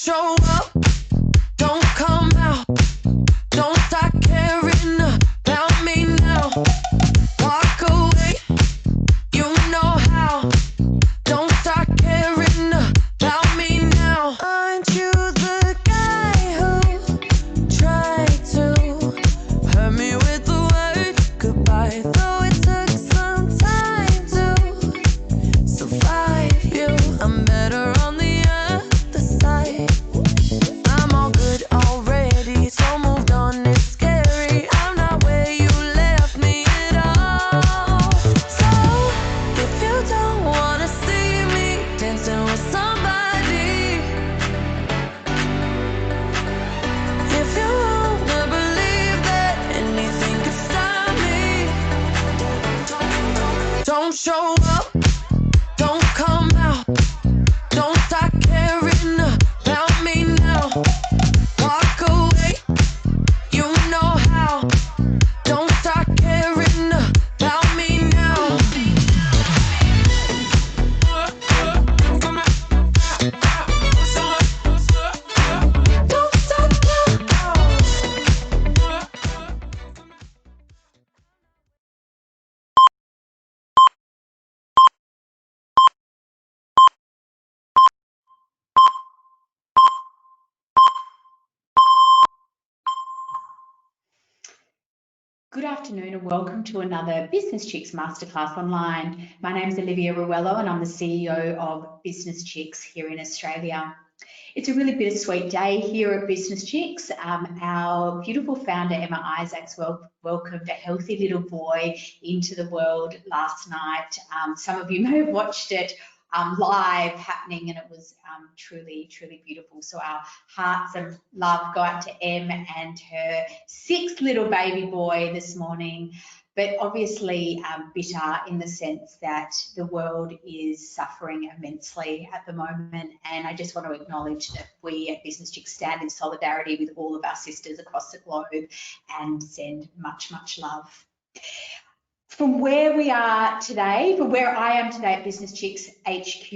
show up, don't come out, don't start caring about me now. Walk away, you know how, don't start caring about me now. Aren't you the guy who tried to hurt me with the word goodbye? Though it took some time to survive you, I'm better on the other side. I'm all good already, so moved on, it's scary. I'm not where you left me at all. So, if you don't wanna see me dancing with somebody, if you wanna believe that anything could stop me, don't show up, don't come out, don't start caring about me now. Walk away, you know how, don't start caring about me now. Don't stop now. Good afternoon and welcome to another Business Chicks Masterclass online. My name is Olivia Ruello and I'm the CEO of Business Chicks here in Australia. It's a really bittersweet day here at Business Chicks. Our beautiful founder, Emma Isaacs, welcomed a healthy little boy into the world last night. Some of you may have watched it live happening, and it was truly, truly beautiful. So our hearts and love go out to Em and her 6th little baby boy this morning. But obviously bitter in the sense that the world is suffering immensely at the moment. And I just want to acknowledge that we at Business Chicks stand in solidarity with all of our sisters across the globe and send much, much love. From where we are today, from where I am today at Business Chicks HQ,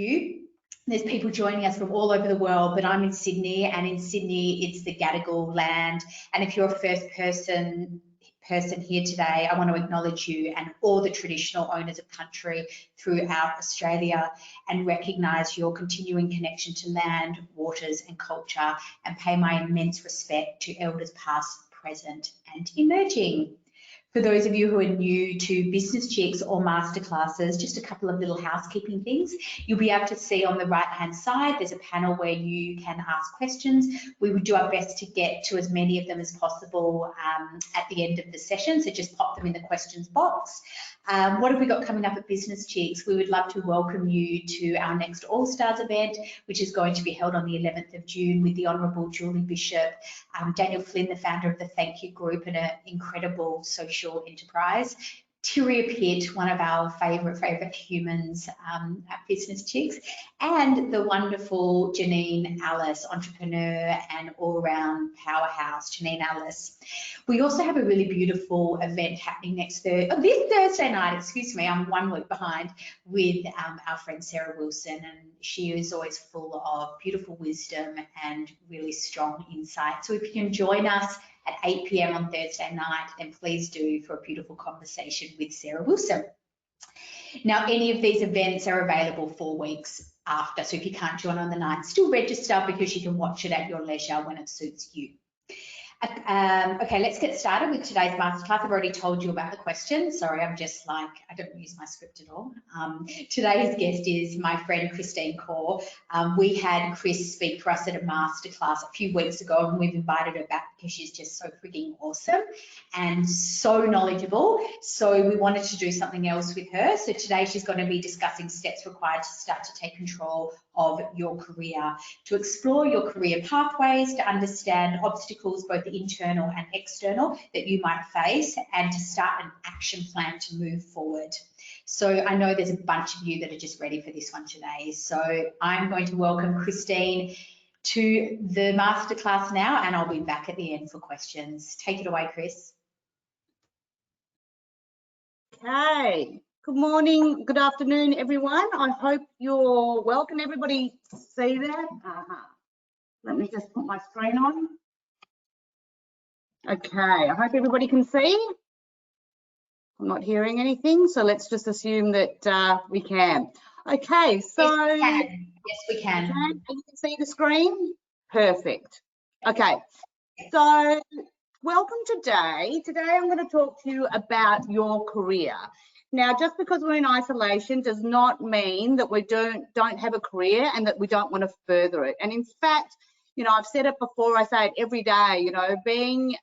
there's people joining us from all over the world, but I'm in Sydney, and in Sydney it's the Gadigal land. And if you're a first person here today, I want to acknowledge you and all the traditional owners of country throughout Australia and recognise your continuing connection to land, waters and culture, and pay my immense respect to elders past, present and emerging. For those of you who are new to Business Chicks or Masterclasses, just a couple of little housekeeping things. You'll be able to see on the right-hand side, there's a panel where you can ask questions. We would do our best to get to as many of them as possible at the end of the session, so just pop them in the questions box. What have we got coming up at Business Chicks? We would love to welcome you to our next All Stars event, which is going to be held on the 11th of June with the Honourable Julie Bishop, Daniel Flynn, the founder of the Thank You Group and an incredible social enterprise, Tyria Pitt, one of our favourite humans at Business Chicks, and the wonderful Janine Alice, entrepreneur and all-round powerhouse, Janine Alice. We also have a really beautiful event happening this Thursday night, excuse me, I'm 1 week behind, with our friend Sarah Wilson, and she is always full of beautiful wisdom and really strong insight. So if you can join us at 8 p.m. on Thursday night, then please do, for a beautiful conversation with Sarah Wilson. Now, any of these events are available 4 weeks after, so if you can't join on the night, still register because you can watch it at your leisure when it suits you. Okay, let's get started with today's masterclass. I've already told you about the questions. Sorry, I'm just like, I don't use my script at all. Today's guest is my friend Christine Kaur. We had Chris speak for us at a masterclass a few weeks ago, and we've invited her back because she's just so freaking awesome and so knowledgeable. So we wanted to do something else with her. So today she's going to be discussing steps required to start to take control of your career, to explore your career pathways, to understand obstacles, both internal and external, that you might face, and to start an action plan to move forward. So I know there's a bunch of you that are just ready for this one today. So I'm going to welcome Christine to the masterclass now, and I'll be back at the end for questions. Take it away, Chris. Okay. Good morning, good afternoon, everyone. I hope you're well. Can everybody see that? Let me just put my screen on. Okay, I hope everybody can see. I'm not hearing anything, so let's just assume that we can. Okay, so Yes, we can. you can see the screen? Perfect. Okay, so welcome today. Today I'm going to talk to you about your career. Now, just because we're in isolation does not mean that we don't have a career and that we don't want to further it. And in fact, you know, I've said it before, I say it every day, you know, being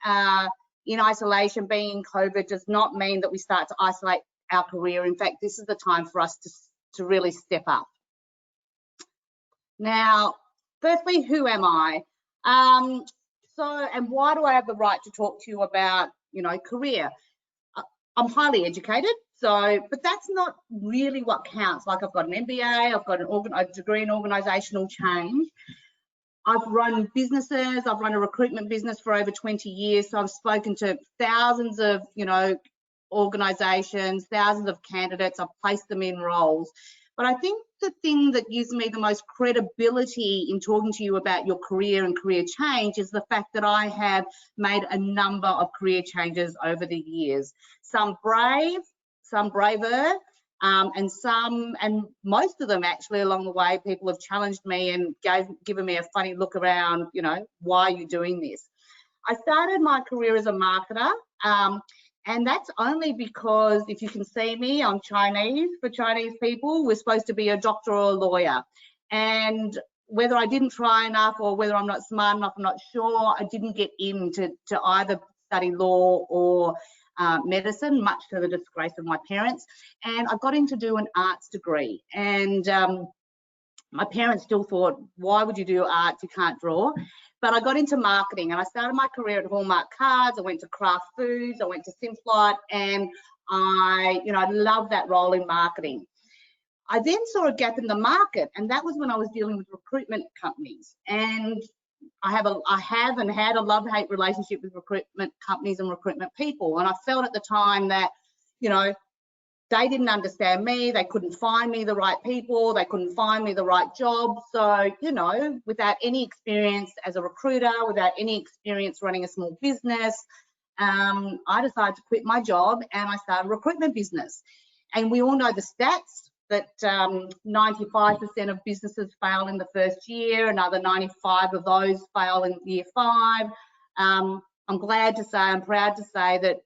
in isolation, being in COVID does not mean that we start to isolate our career. In fact, this is the time for us to really step up. Now, firstly, who am I? And why do I have the right to talk to you about, you know, career? I'm highly educated, but that's not really what counts. Like, I've got an MBA, I've got a degree in organisational change. I've run businesses, I've run a recruitment business for over 20 years, so I've spoken to thousands of, you know, organisations, thousands of candidates, I've placed them in roles. But I think the thing that gives me the most credibility in talking to you about your career and career change is the fact that I have made a number of career changes over the years. Some brave, some braver, and most of them actually along the way, people have challenged me and given me a funny look around, you know, why are you doing this? I started my career as a marketer, and that's only because, if you can see me, I'm Chinese. For Chinese people, we're supposed to be a doctor or a lawyer. And whether I didn't try enough or whether I'm not smart enough, I'm not sure, I didn't get into either study law or medicine, much to the disgrace of my parents. And I got in to do an arts degree. And my parents still thought, why would you do arts? You can't draw. But I got into marketing and I started my career at Hallmark Cards. I went to Kraft Foods, I went to Simplot, and I loved that role in marketing. I then saw a gap in the market, and that was when I was dealing with recruitment companies. And I have and had a love-hate relationship with recruitment companies and recruitment people. And I felt at the time that, you know, they didn't understand me, they couldn't find me the right people, they couldn't find me the right job. So, you know, without any experience as a recruiter, without any experience running a small business, I decided to quit my job and I started a recruitment business. And we all know the stats that 95% of businesses fail in the first year, another 95 of those fail in year 5. I'm glad to say, I'm proud to say that,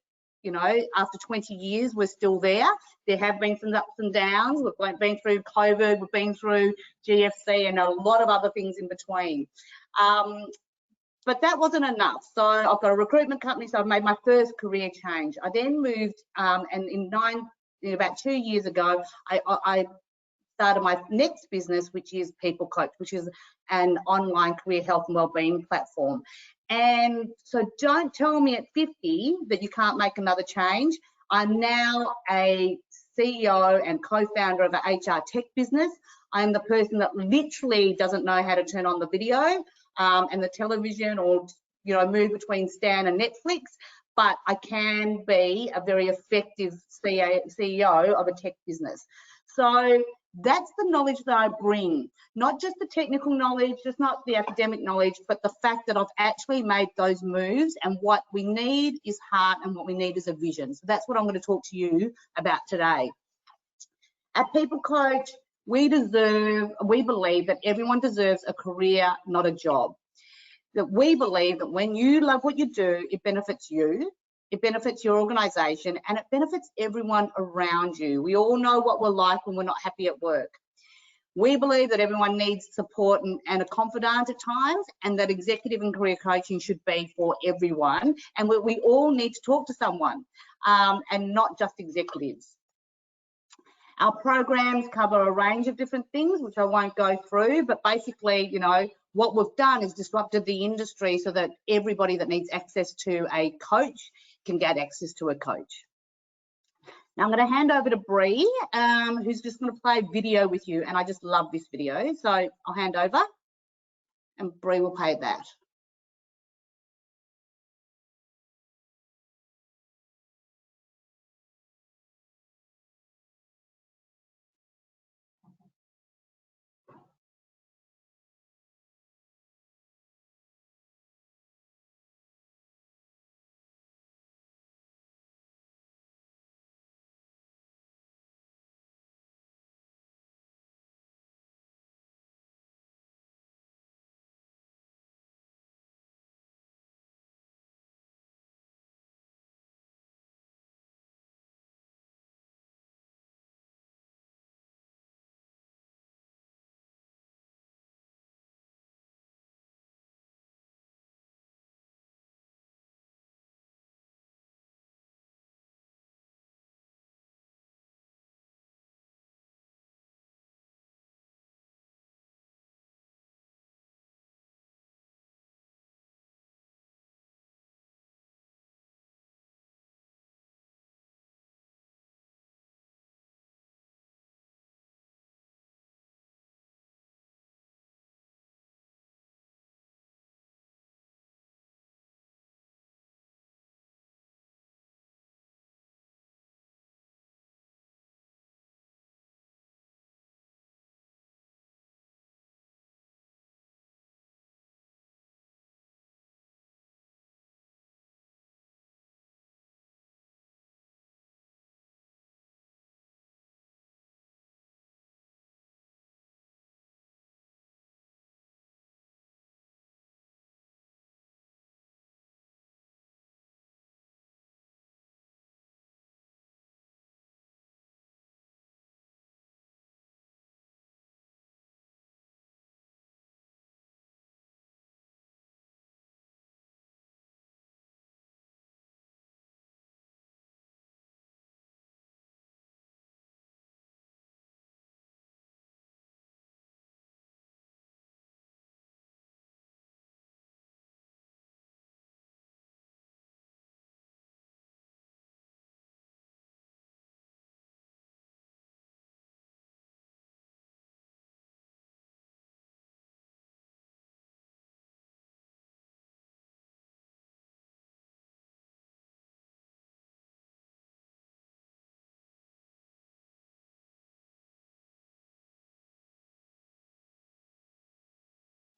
you know, after 20 years, we're still there. There have been some ups and downs. We've been through COVID, we've been through GFC and a lot of other things in between. But that wasn't enough. So I've got a recruitment company, so I've made my first career change. I then moved, and about 2 years ago, I started my next business, which is People Coach, which is an online career health and wellbeing platform. And so don't tell me at 50 that you can't make another change. I'm now a CEO and co-founder of an HR tech business. I'm the person that literally doesn't know how to turn on the video and the television, or, you know, move between Stan and Netflix, but I can be a very effective CEO of a tech business. So that's the knowledge that I bring, not just the technical knowledge, just not the academic knowledge, but the fact that I've actually made those moves, and what we need is heart and what we need is a vision. So that's what I'm going to talk to you about today. At People Coach, we believe that everyone deserves a career, not a job. That we believe that when you love what you do, it benefits you, it benefits your organisation, and it benefits everyone around you. We all know what we're like when we're not happy at work. We believe that everyone needs support and a confidant at times, and that executive and career coaching should be for everyone. And we all need to talk to someone, and not just executives. Our programs cover a range of different things, which I won't go through, but basically, you know, what we've done is disrupted the industry so that everybody that needs access to a coach can get access to a coach. Now I'm going to hand over to Bree, who's just going to play a video with you, and I just love this video. So I'll hand over and Bree will play that.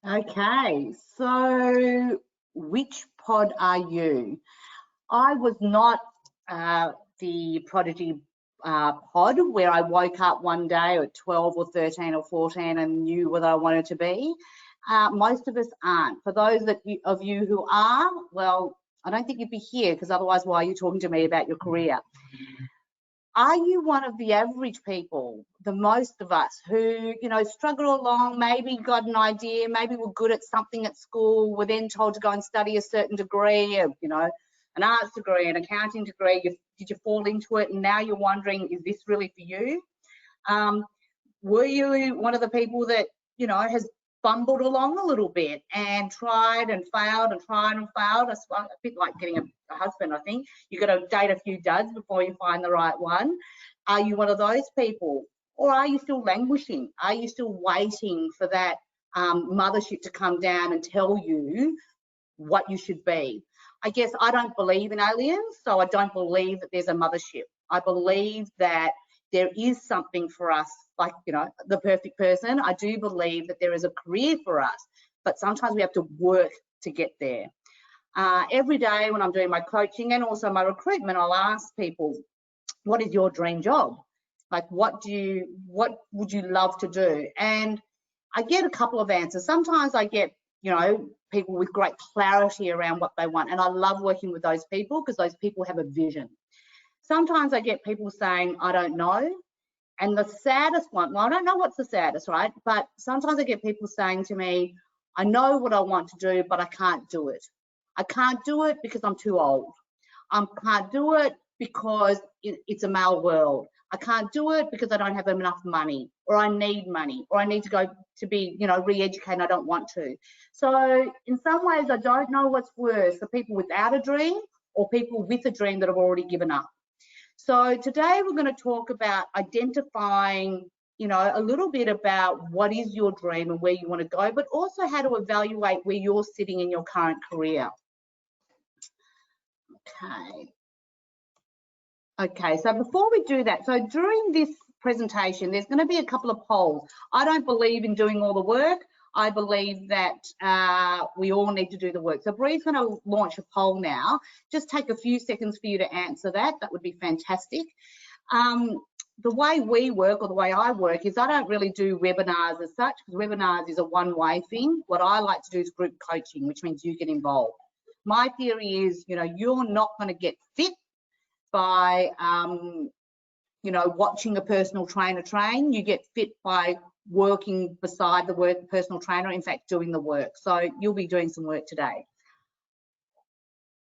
Okay, so which pod are you? I was not the prodigy pod where I woke up one day at 12 or 13 or 14 and knew what I wanted to be. Most of us aren't. For those of you who are, well, I don't think you'd be here, because otherwise why are you talking to me about your career? Are you one of the average people, the most of us, who, you know, struggle along, maybe got an idea, maybe were good at something at school, were then told to go and study a certain degree, you know, an arts degree, an accounting degree, did you fall into it, and now you're wondering, is this really for you? Were you one of the people that, you know, has bumbled along a little bit and tried and failed and tried and failed? It's a bit like getting a husband, I think. You've got to date a few duds before you find the right one. Are you one of those people? Or are you still languishing? Are you still waiting for that mothership to come down and tell you what you should be? I guess I don't believe in aliens, so I don't believe that there's a mothership. I believe that there is something for us, like, you know, the perfect person. I do believe that there is a career for us, but sometimes we have to work to get there. Every day when I'm doing my coaching and also my recruitment, I'll ask people, what is your dream job? Like, what would you love to do? And I get a couple of answers. Sometimes I get, you know, people with great clarity around what they want, and I love working with those people because those people have a vision. Sometimes I get people saying, I don't know. And the saddest one, well, I don't know what's the saddest, right? But sometimes I get people saying to me, I know what I want to do, but I can't do it. I can't do it because I'm too old. I can't do it because it's a male world. I can't do it because I don't have enough money, or I need money, or I need to go to be, you know, re-educated. I don't want to. So in some ways, I don't know what's worse, the people without a dream or people with a dream that have already given up. So today we're going to talk about identifying, you know, a little bit about what is your dream and where you want to go, but also how to evaluate where you're sitting in your current career. Okay, so before we do that, so during this presentation, there's going to be a couple of polls. I don't believe in doing all the work. I believe that we all need to do the work. So Bree's going to launch a poll now. Just take a few seconds for you to answer that. That would be fantastic. The way we work, or the way I work, is I don't really do webinars as such, because webinars is a one-way thing. What I like to do is group coaching, which means you get involved. My theory is, you know, you're not going to get fit by you know, watching a personal trainer train. You get fit by working beside the personal trainer, in fact doing the work. So you'll be doing some work today.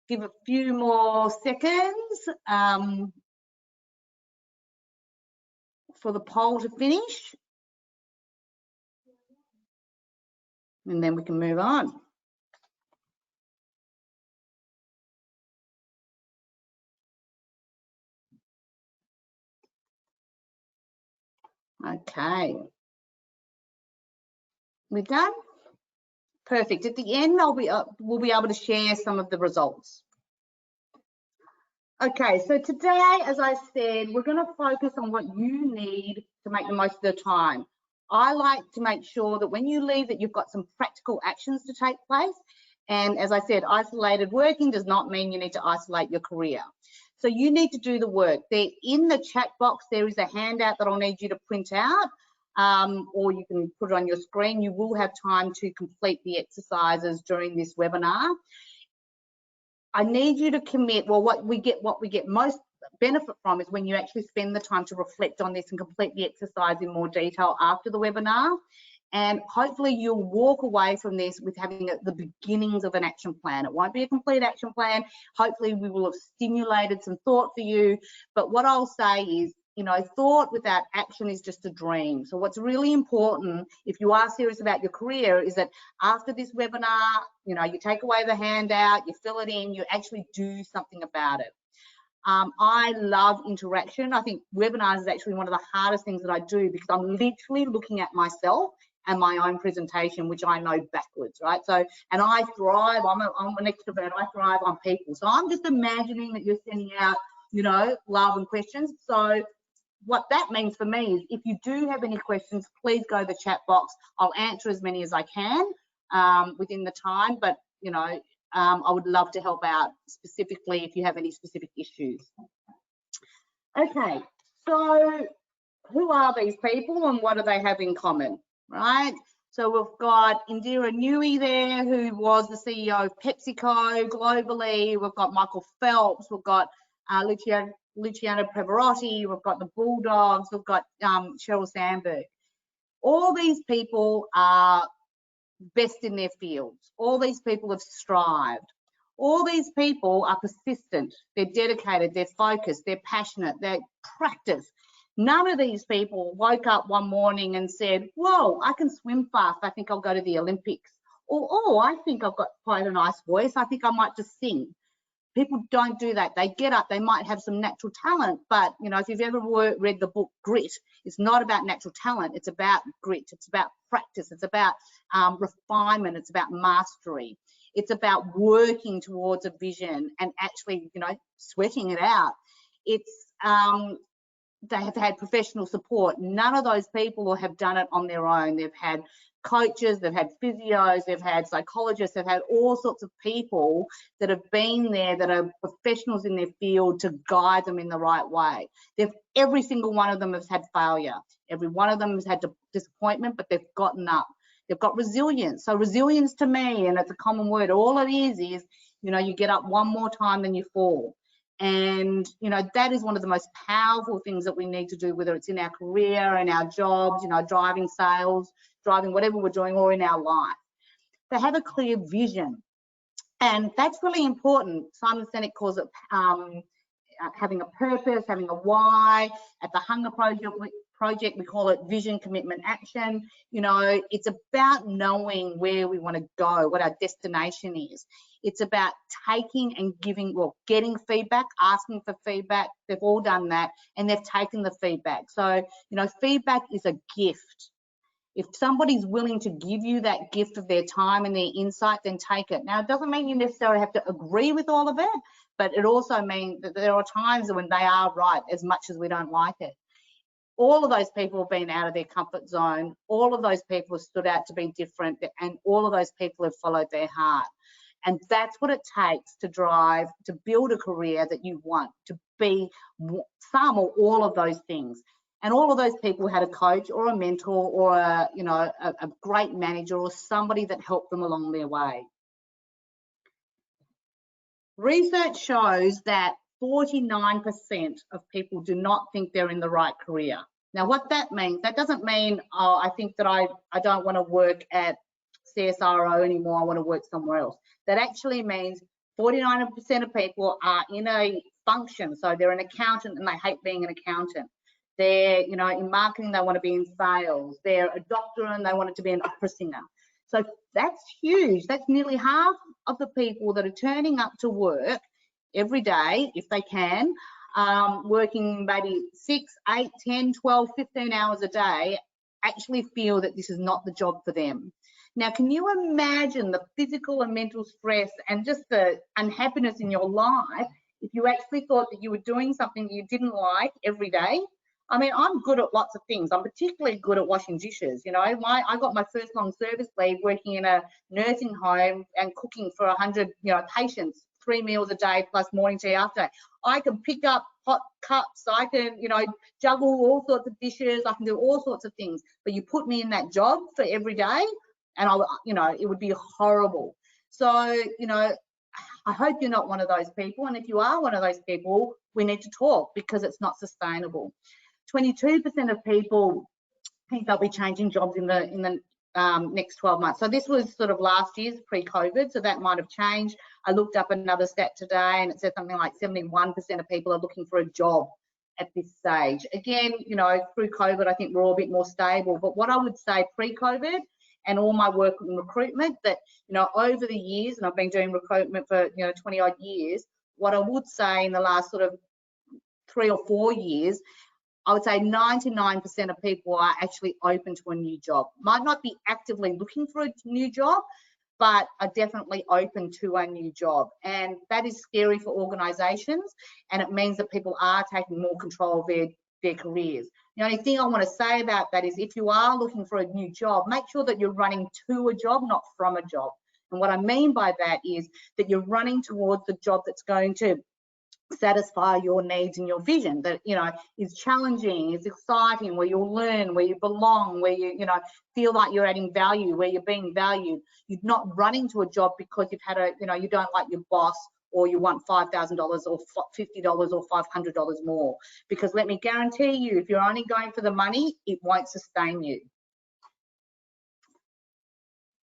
Give a few more seconds for the poll to finish, and then we can move on. Okay, we're done. Perfect. At the end, we'll be able to share some of the results. Okay, so today, as I said, we're going to focus on what you need to make the most of the time. I like to make sure that when you leave, that you've got some practical actions to take place. And as I said, isolated working does not mean you need to isolate your career. So you need to do the work. There, in the chat box, there is a handout that I'll need you to print out, or you can put it on your screen. You will have time to complete the exercises during this webinar. I need you to commit. Well, what we get most benefit from is when you actually spend the time to reflect on this and complete the exercise in more detail after the webinar. And hopefully you'll walk away from this with having the beginnings of an action plan. It won't be a complete action plan. Hopefully we will have stimulated some thought for you. But what I'll say is, you know, thought without action is just a dream. So what's really important, if you are serious about your career, is that after this webinar, you know, you take away the handout, you fill it in, you actually do something about it. I love interaction. I think webinars is actually one of the hardest things that I do, because I'm literally looking at myself and my own presentation, which I know backwards, right? So, and I thrive, I'm an extrovert, I thrive on people. So I'm just imagining that you're sending out, you know, love and questions. So what that means for me is, if you do have any questions, please go to the chat box. I'll answer as many as I can. within the time, but you know, I would love to help out specifically if you have any specific issues. Okay, so who are these people and what do they have in common, right? So we've got Indira Nooyi there, who was the CEO of PepsiCo globally. We've got Michael Phelps. We've got Luciano Pavarotti. We've got the Bulldogs. We've got Sheryl Sandberg. All these people are best in their fields. All these people have strived. All these people are persistent. They're dedicated. They're focused. They're passionate. They practice. None of these people woke up one morning and said, whoa, I can swim fast. I think I'll go to the Olympics. Or, oh, I think I've got quite a nice voice. I think I might just sing. People don't do that. They get up. They might have some natural talent. But, you know, if you've ever read the book Grit, it's not about natural talent. It's about grit. It's about practice. It's about refinement. It's about mastery. It's about working towards a vision and actually, you know, sweating it out. It's they have had professional support. None of those people have done it on their own. They've had coaches, they've had physios, they've had psychologists, they've had all sorts of people that have been there that are professionals in their field to guide them in the right way. Every single one of them has had failure. Every one of them has had disappointment, but they've gotten up. They've got resilience. So resilience to me, and it's a common word, all it is, you know, you get up one more time than you fall. And, you know, that is one of the most powerful things that we need to do, whether it's in our career, in our jobs, you know, driving sales, driving whatever we're doing, or in our life. They have a clear vision. And that's really important. Simon Sinek calls it having a purpose, having a why. At the Hunger Project, we call it vision, commitment, action. You know, it's about knowing where we want to go, what our destination is. It's about taking and giving, well, getting feedback, asking for feedback. They've all done that, and they've taken the feedback. So, you know, feedback is a gift. If somebody's willing to give you that gift of their time and their insight, then take it. Now, it doesn't mean you necessarily have to agree with all of it, but it also means that there are times when they are right, as much as we don't like it. All of those people have been out of their comfort zone. All of those people have stood out to be different, and all of those people have followed their heart. And that's what it takes to drive, to build a career that you want, to be some or all of those things. And all of those people had a coach or a mentor or a, you know, a great manager or somebody that helped them along their way. Research shows that 49% of people do not think they're in the right career. Now, what that means, that doesn't mean, oh, I think that I don't want to work at CSIRO anymore, I want to work somewhere else. That actually means 49% of people are in a function. So they're an accountant and they hate being an accountant. They're, you know, in marketing, they want to be in sales. They're a doctor and they want to be an opera singer. So that's huge. That's nearly half of the people that are turning up to work every day, if they can, working maybe 6, 8, 10, 12, 15 hours a day, actually feel that this is not the job for them. Now, can you imagine the physical and mental stress and just the unhappiness in your life if you actually thought that you were doing something you didn't like every day? I mean, I'm good at lots of things. I'm particularly good at washing dishes. You know, I got my first long service leave working in a nursing home and cooking for 100, you know, patients, 3 meals a day plus morning tea after. I can pick up hot cups. I can, you know, juggle all sorts of dishes. I can do all sorts of things. But you put me in that job for every day, and I, you know, it would be horrible. So, you know, I hope you're not one of those people. And if you are one of those people, we need to talk because it's not sustainable. 22% of people think they'll be changing jobs in the next 12 months. So this was sort of last year's pre-COVID, so that might have changed. I looked up another stat today and it said something like 71% of people are looking for a job at this stage. Again, you know, through COVID, I think we're all a bit more stable. But what I would say pre-COVID and all my work in recruitment, that, you know, over the years, and I've been doing recruitment for, you know, 20 odd years, what I would say in the last sort of 3 or 4 years, I would say 99% of people are actually open to a new job. Might not be actively looking for a new job, but are definitely open to a new job. And that is scary for organisations, and it means that people are taking more control of their careers. The only thing I want to say about that is if you are looking for a new job, make sure that you're running to a job, not from a job. And what I mean by that is that you're running towards the job that's going to satisfy your needs and your vision, that, you know, is challenging, is exciting, where you'll learn, where you belong, where you know, feel like you're adding value, where you're being valued. You're not running to a job because you've had a, you know, you don't like your boss, or you want $5,000 or $50 or $500 more. Because let me guarantee you, if you're only going for the money, it won't sustain you.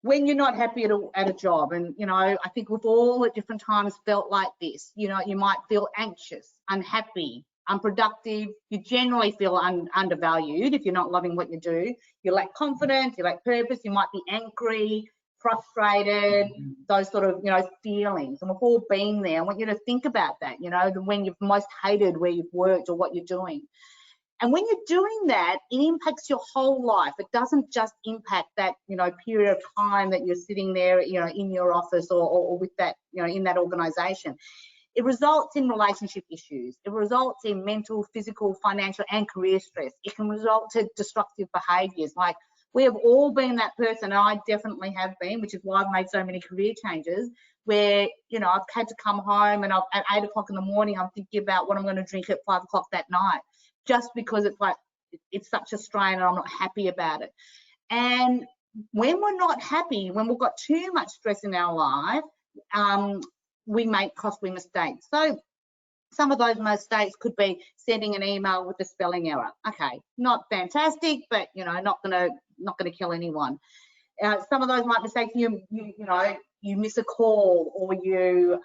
When you're not happy at a job, and, you know, I think we've all at different times felt like this, you know, you might feel anxious, unhappy, unproductive. You generally feel undervalued if you're not loving what you do. You lack confidence, you lack purpose, you might be angry, frustrated, those sort of, you know, feelings. And we've all been there. I want you to think about that, you know, when you've most hated where you've worked or what you're doing. And when you're doing that, it impacts your whole life. It doesn't just impact that, you know, period of time that you're sitting there, you know, in your office or with that, you know, in that organization. It results in relationship issues. It results in mental, physical, financial, and career stress. It can result to destructive behaviors. Like, we have all been that person, and I definitely have been, which is why I've made so many career changes, where, you know, I've had to come home and at 8 o'clock in the morning, I'm thinking about what I'm going to drink at 5 o'clock that night, just because it's like, it's such a strain and I'm not happy about it. And when we're not happy, when we've got too much stress in our life, we make costly mistakes. So some of those mistakes could be sending an email with a spelling error. Okay, not fantastic, but, you know, not gonna kill anyone. Some of those mistakes, you know, you miss a call, or you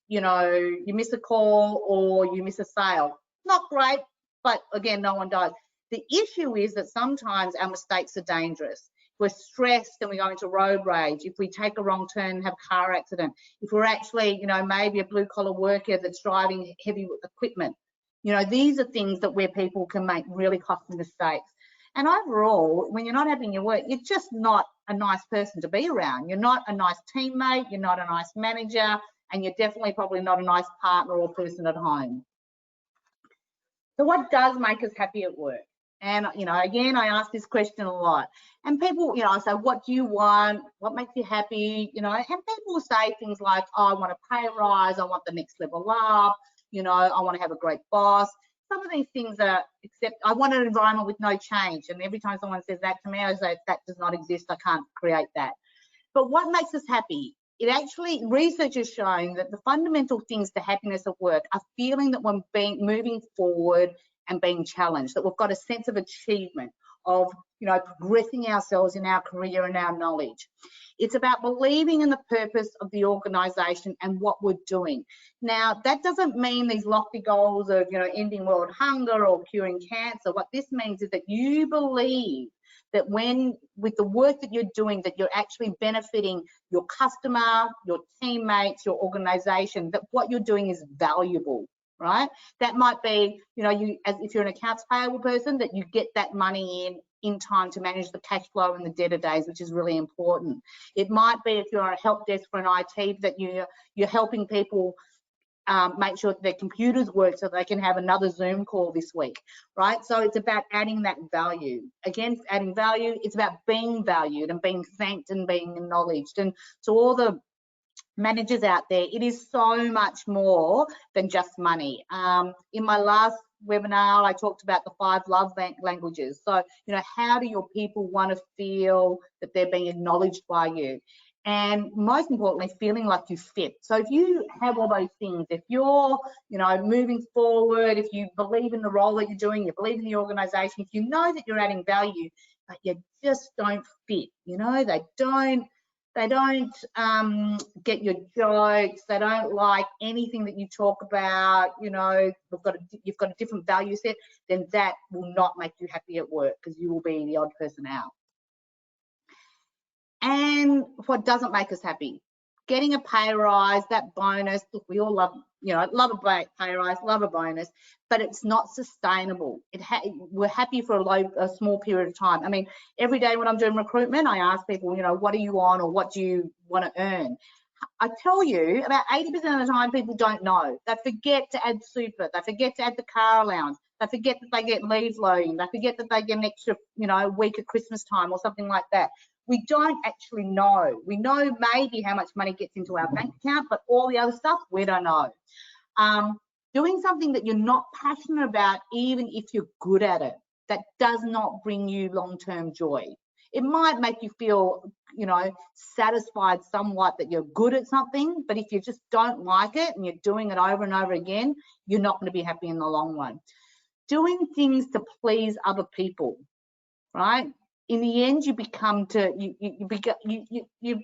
know, you miss a call, or you miss a sale. Not great, but again, no one does. The issue is that sometimes our mistakes are dangerous. We're stressed and we go into road rage. If we take a wrong turn and have a car accident, if we're actually, you know, maybe a blue collar worker that's driving heavy equipment, you know, these are things that where people can make really costly mistakes. And overall, when you're not happy in your work, you're just not a nice person to be around. You're not a nice teammate, you're not a nice manager, and you're definitely probably not a nice partner or person at home. So what does make us happy at work? And, you know, again, I ask this question a lot. And people, you know, I say, what do you want? What makes you happy? You know, and people will say things like, oh, I want a pay rise, I want the next level up, you know, I want to have a great boss. Some of these things are, except I want an environment with no change. And every time someone says that to me, I say, that does not exist, I can't create that. But what makes us happy? It actually, research is showing that the fundamental things to happiness at work are feeling that we're moving forward and being challenged, that we've got a sense of achievement, of, you know, progressing ourselves in our career and our knowledge. It's about believing in the purpose of the organisation and what we're doing. Now, that doesn't mean these lofty goals of, you know, ending world hunger or curing cancer. What this means is that you believe that when, with the work that you're doing, that you're actually benefiting your customer, your teammates, your organisation, that what you're doing is valuable, right? That might be, you know, you, as if you're an accounts payable person, that you get that money in time to manage the cash flow and the debtor days, which is really important. It might be if you're a help desk for an IT, that you're helping people make sure that their computers work so they can have another Zoom call this week, right? So it's about adding that value. Again, adding value, it's about being valued and being thanked and being acknowledged. And to all the managers out there, it is so much more than just money. In my last webinar, I talked about the 5 love languages. So, you know, how do your people want to feel that they're being acknowledged by you? And most importantly, feeling like you fit. So if you have all those things, if you're, you know, moving forward, if you believe in the role that you're doing, you believe in the organisation, if you know that you're adding value, but you just don't fit, you know, they don't get your jokes, they don't like anything that you talk about, you know, you've got a different value set, then that will not make you happy at work, because you will be the odd person out. And what doesn't make us happy? Getting a pay rise, that bonus. Look, we all love, you know, love a pay rise, love a bonus, but it's not sustainable. We're happy for a small period of time. I mean, every day when I'm doing recruitment, I ask people, you know, what are you on, or what do you want to earn? I tell you, about 80% of the time, people don't know. They forget to add super. They forget to add the car allowance. They forget that they get leave loan. They forget that they get an extra, you know, week at Christmas time or something like that. We don't actually know. We know maybe how much money gets into our bank account, but all the other stuff, we don't know. Doing something that you're not passionate about, even if you're good at it, that does not bring you long-term joy. It might make you feel, you know, satisfied somewhat that you're good at something, but if you just don't like it and you're doing it over and over again, you're not going to be happy in the long run. Doing things to please other people, right? In the end, you become to you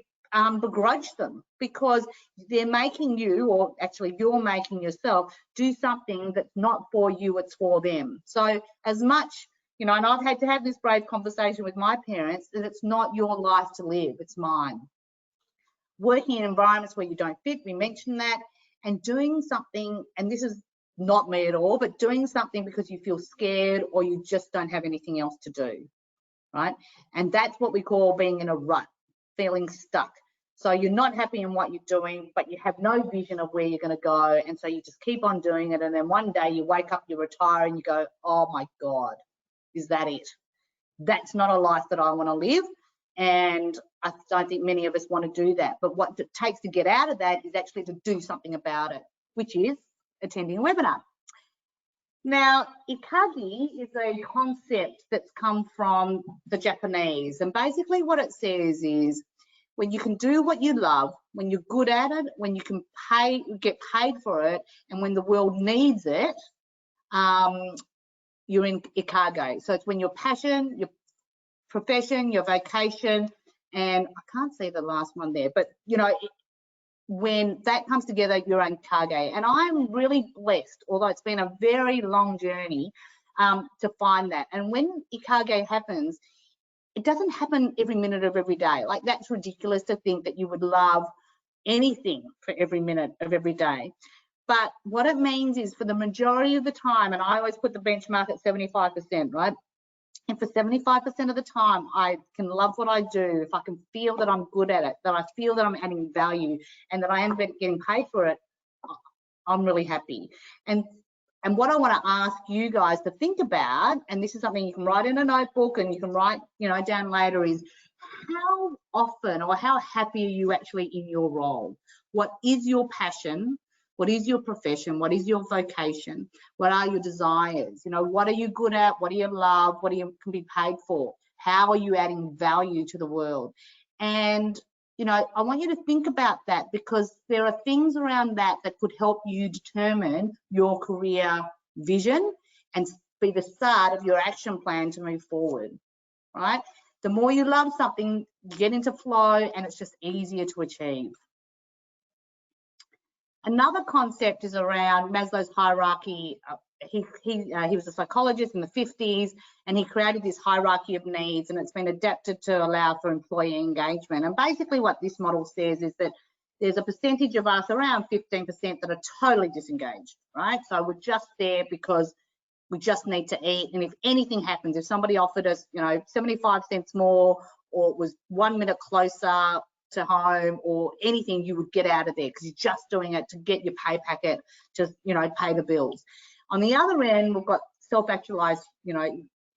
begrudge them because they're making you, or actually you're making yourself, do something that's not for you, it's for them. So as much, you know, and I've had to have this brave conversation with my parents, that it's not your life to live, it's mine. Working in environments where you don't fit, we mentioned that, and doing something, and this is not me at all, but doing something because you feel scared or you just don't have anything else to do, right? And that's what we call being in a rut, feeling stuck. So you're not happy in what you're doing, but you have no vision of where you're going to go, and so you just keep on doing it, and then one day you wake up, you retire, and you go, oh my God, is that it? That's not a life that I want to live, and I don't think many of us want to do that. But what it takes to get out of that is actually to do something about it, which is attending a webinar. Now, ikagi is a concept that's come from the Japanese, and basically what it says is when you can do what you love, when you're good at it, when you can get paid for it, and when the world needs it, you're in ikage. So it's when your passion, your profession, your vocation, and I can't see the last one there, but you know, when that comes together, you're in ikage. And I'm really blessed, although it's been a very long journey, to find that. And when ikage happens, it doesn't happen every minute of every day. Like, that's ridiculous to think that you would love anything for every minute of every day. But what it means is for the majority of the time, and I always put the benchmark at 75%, right? And for 75% of the time, I can love what I do, if I can feel that I'm good at it, that I feel that I'm adding value, and that I am getting paid for it, I'm really happy. And what I want to ask you guys to think about, and this is something you can write in a notebook and you can write, you know, down later, is how often or how happy are you actually in your role? What is your passion? What is your profession? What is your vocation? What are your desires? You know, what are you good at? What do you love? What do you can be paid for? How are you adding value to the world? And, you know, I want you to think about that, because there are things around that that could help you determine your career vision and be the start of your action plan to move forward, right? The more you love something, you get into flow, and it's just easier to achieve. Another concept is around Maslow's hierarchy. He was a psychologist in the 50s, and he created this hierarchy of needs, and it's been adapted to allow for employee engagement. And basically what this model says is that there's a percentage of us, around 15%, that are totally disengaged, right? So we're just there because we just need to eat, and if anything happens, if somebody offered us, you know, 75 cents more, or it was 1 minute closer to home, or anything, you would get out of there because you're just doing it to get your pay packet, to, you know, pay the bills. On the other end, we've got self-actualized, you know,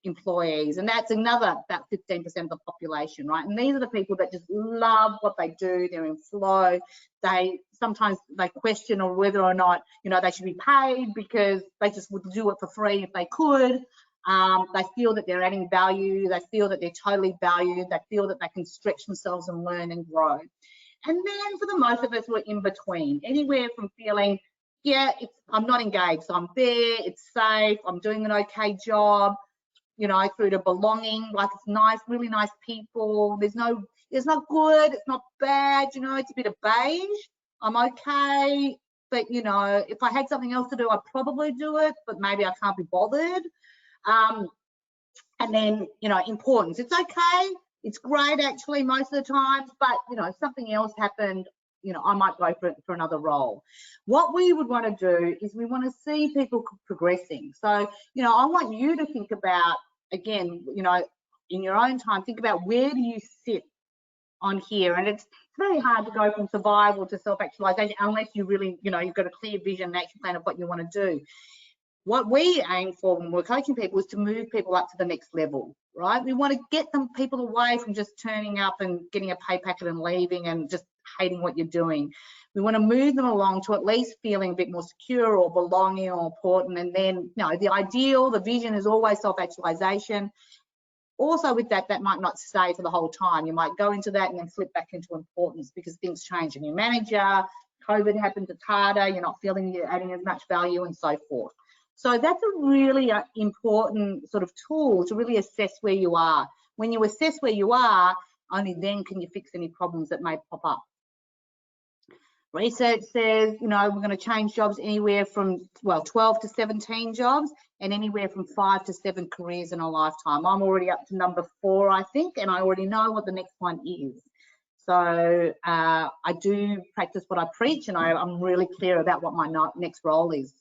employees, and that's another about 15% of the population, right? And these are the people that just love what they do, they're in flow. Sometimes they question or whether or not, you know, they should be paid, because they just would do it for free if they could. They feel that they're adding value, they feel that they're totally valued, they feel that they can stretch themselves and learn and grow. And then for the most of us, we're in between, anywhere from feeling, yeah, I'm not engaged, so I'm there, it's safe, I'm doing an okay job, you know, through to belonging, like it's nice, really nice people, it's not good, it's not bad, you know, it's a bit of beige, I'm okay, but, you know, if I had something else to do, I'd probably do it, but maybe I can't be bothered. And then, you know, importance, it's okay, it's great actually most of the times, but, you know, if something else happened, you know, I might go for another role. What we would want to do is we want to see people progressing. So, you know, I want you to think about, again, you know, in your own time, think about where do you sit on here. And it's very hard to go from survival to self-actualization unless you really, you know, you've got a clear vision and action plan of what you want to do. what we aim for when we're coaching people is to move people up to the next level, right? We want to get people away from just turning up and getting a pay packet and leaving and just hating what you're doing. We want to move them along to at least feeling a bit more secure or belonging or important. And then, the ideal, the vision is always self-actualization. Also with that might not stay for the whole time. You might go into that and then flip back into importance because things change in your manager, COVID happens, it's harder, you're not feeling you're adding as much value and so forth. So that's a really important sort of tool to really assess where you are. When you assess where you are, only then can you fix any problems that may pop up. Research says, we're going to change jobs anywhere from, 12 to 17 jobs and anywhere from 5 to 7 careers in a lifetime. I'm already up to number 4, I think, and I already know what the next one is. So I do practice what I preach, and I'm really clear about what my next role is.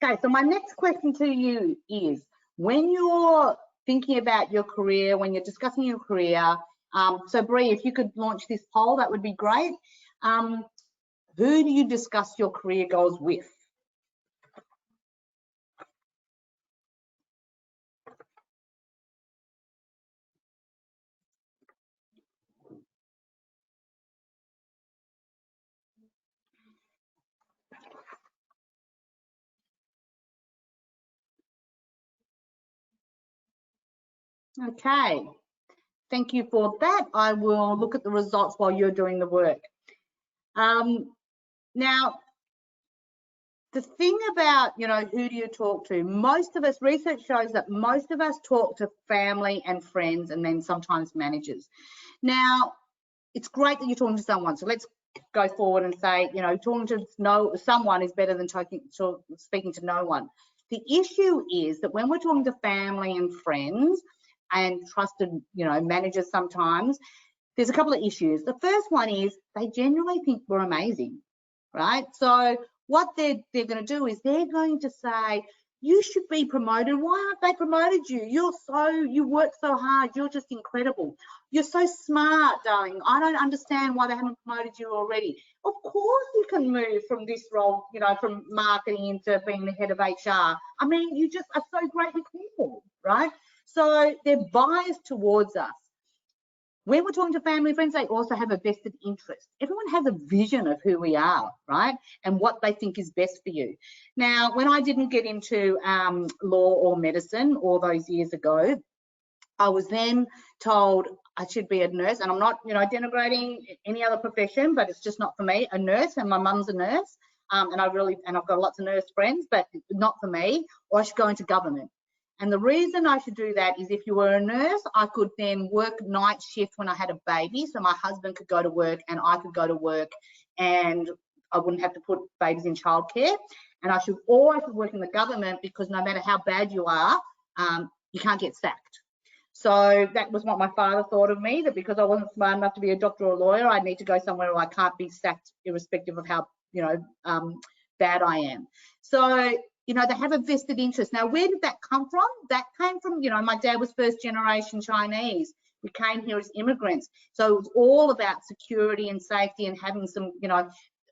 Okay, so my next question to you is, when you're thinking about your career, when you're discussing your career, so Bree, if you could launch this poll, that would be great. Who do you discuss your career goals with? Okay, thank you for that. I will look at the results while you're doing the work. Now, the thing about, who do you talk to? Most of us, research shows that most of us talk to family and friends and then sometimes managers. Now, it's great that you're talking to someone. So let's go forward and say, talking to someone is better than speaking to no one. The issue is that when we're talking to family and friends and trusted, managers sometimes, there's a couple of issues. The first one is they genuinely think we're amazing, right? So what they're going to do is they're going to say, you should be promoted. Why aren't they promoted you? You work so hard. You're just incredible. You're so smart, darling. I don't understand why they haven't promoted you already. Of course you can move from this role, from marketing into being the head of HR. I mean, you just are so great with people, right? So they're biased towards us. When we're talking to family and friends, they also have a vested interest. Everyone has a vision of who we are, right? And what they think is best for you. Now, when I didn't get into law or medicine all those years ago, I was then told I should be a nurse. And I'm not, denigrating any other profession, but it's just not for me, a nurse, and my mum's a nurse. And I've got lots of nurse friends, but not for me, or I should go into government. And the reason I should do that is if you were a nurse, I could then work night shift when I had a baby, so my husband could go to work and I could go to work and I wouldn't have to put babies in childcare. And I should always work in the government because no matter how bad you are, you can't get sacked. So that was what my father thought of me, that because I wasn't smart enough to be a doctor or a lawyer, I need to go somewhere where I can't be sacked irrespective of how, bad I am. So, they have a vested interest. Now, where did that come from? That came from, my dad was first generation Chinese. We came here as immigrants. So it was all about security and safety and having some,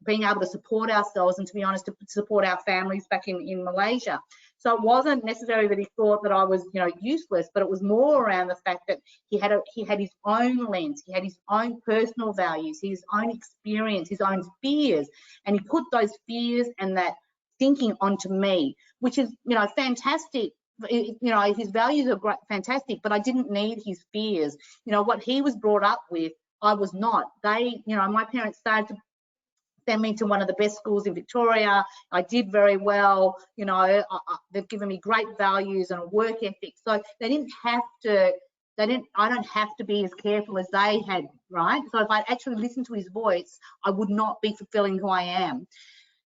being able to support ourselves and, to be honest, to support our families back in Malaysia. So it wasn't necessarily that he thought that I was, useless, but it was more around the fact that he had his own lens, he had his own personal values, his own experience, his own fears, and he put those fears and that thinking onto me, which is, fantastic. His values are great, fantastic, but I didn't need his fears. What he was brought up with, I was not. My parents started to send me to one of the best schools in Victoria. I did very well. They've given me great values and a work ethic. So they didn't have to. I don't have to be as careful as they had, right? So if I actually listened to his voice, I would not be fulfilling who I am.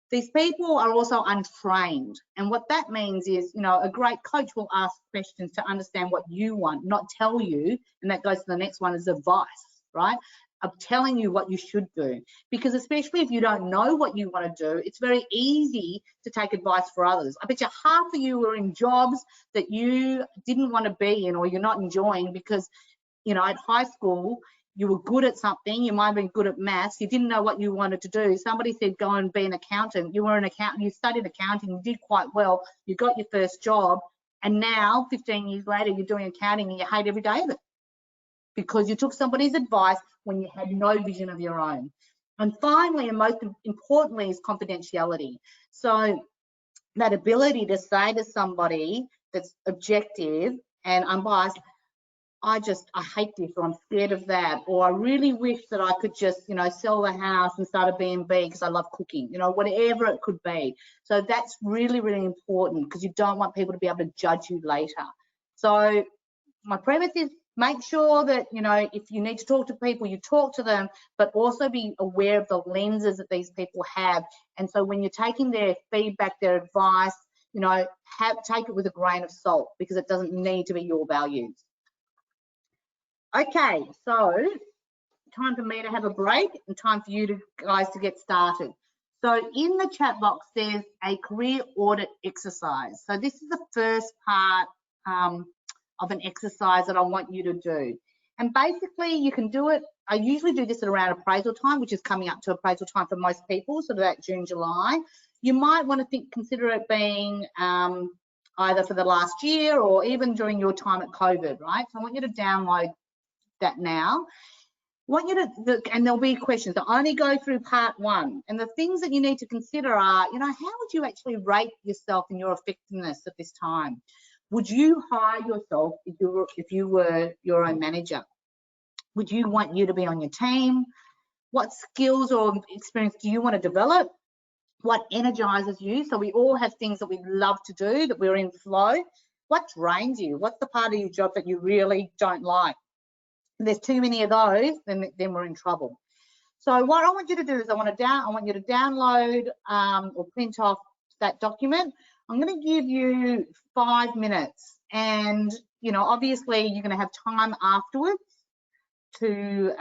These people are also untrained, and what that means is, a great coach will ask questions to understand what you want, not tell you, and that goes to the next one, is advice, right? I'm telling you what you should do, because especially if you don't know what you want to do, it's very easy to take advice for others. I bet you half of you are in jobs that you didn't want to be in or you're not enjoying because, at high school, you were good at something, you might have been good at maths, you didn't know what you wanted to do. Somebody said, go and be an accountant. You were an accountant, you studied accounting, you did quite well, you got your first job, and now 15 years later, you're doing accounting and you hate every day of it because you took somebody's advice when you had no vision of your own. And finally, and most importantly, is confidentiality. So that ability to say to somebody that's objective and unbiased, I hate this, or I'm scared of that, or I really wish that I could just, you know, sell the house and start a B&B because I love cooking, you know, whatever it could be. So that's really, really important because you don't want people to be able to judge you later. So my premise is make sure that, you know, if you need to talk to people, you talk to them, but also be aware of the lenses that these people have. And so when you're taking their feedback, their advice, you know, take it with a grain of salt because it doesn't need to be your values. Okay, so time for me to have a break and time for you guys to get started. So in the chat box, there's a career audit exercise. So this is the first part of an exercise that I want you to do. And basically you can do it, I usually do this at around appraisal time, which is coming up to appraisal time for most people, so that June, July. You might want to consider it being either for the last year or even during your time at COVID, right? So I want you to download that now. I want you to, and there'll be questions. I only go through part one. And the things that you need to consider are, you know, how would you actually rate yourself and your effectiveness at this time? Would you hire yourself if you were your own manager? Would you want you to be on your team? What skills or experience do you want to develop? What energizes you? So we all have things that we love to do, that we're in flow. What drains you? What's the part of your job that you really don't like? If there's too many of those, then we're in trouble. So what I want you to do is I want you to download or print off that document. I'm going to give you 5 minutes, and you know, obviously you're going to have time afterwards to